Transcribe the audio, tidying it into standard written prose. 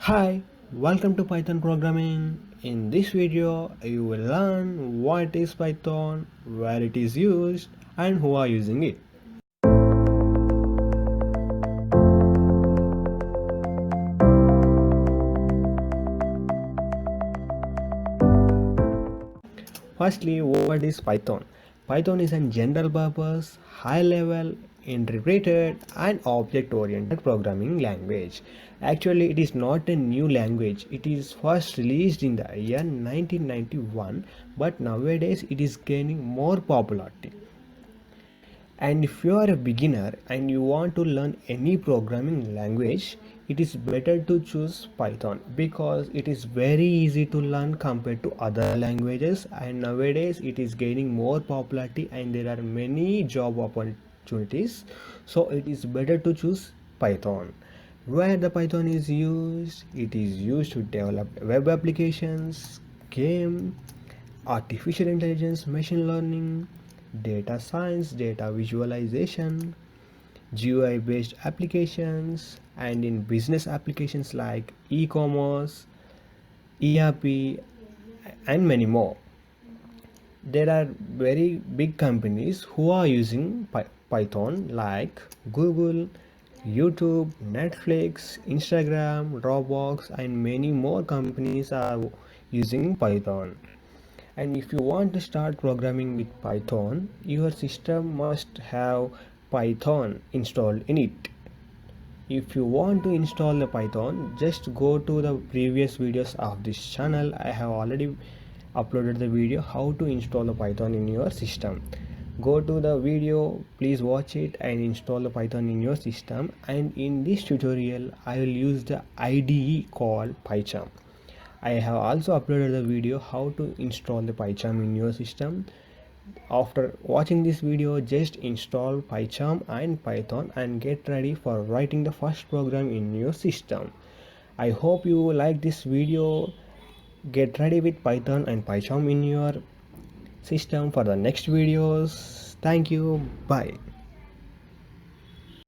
Hi, welcome to Python programming. In this video, you will learn what is Python, where it is used, and who are using it. Firstly, what is Python? Python is a general purpose, high level, integrated, and object oriented programming language. Actually, it is not a new language. It is first released in the year 1991, but nowadays it is gaining more popularity. And if you are a beginner and you want to learn any programming language, it is better to choose Python because it is very easy to learn compared to other languages, and nowadays it is gaining more popularity and there are many job opportunities. So it is better to choose Python. Where the Python is used, it is used to develop web applications, game, artificial intelligence, machine learning, data science, data visualization, GUI based applications, and in business applications like e-commerce, ERP, and many more. There are very big companies who are using Python like Google, YouTube, Netflix, Instagram, Dropbox, and many more companies are using Python. And if you want to start programming with Python, your system must have Python installed in it. If you want to install the Python, just go to the previous videos of this channel. I have already uploaded the video how to install the Python in your system. Go to the video, please watch it and install the Python in your system. And in this tutorial, I will use the IDE called PyCharm. I have also uploaded the video how to install the PyCharm in your system. After watching this video, just install PyCharm and Python and get ready for writing the first program in your system. I hope you like this video. Get ready with Python and PyCharm in your system for the next videos. Thank you. Bye.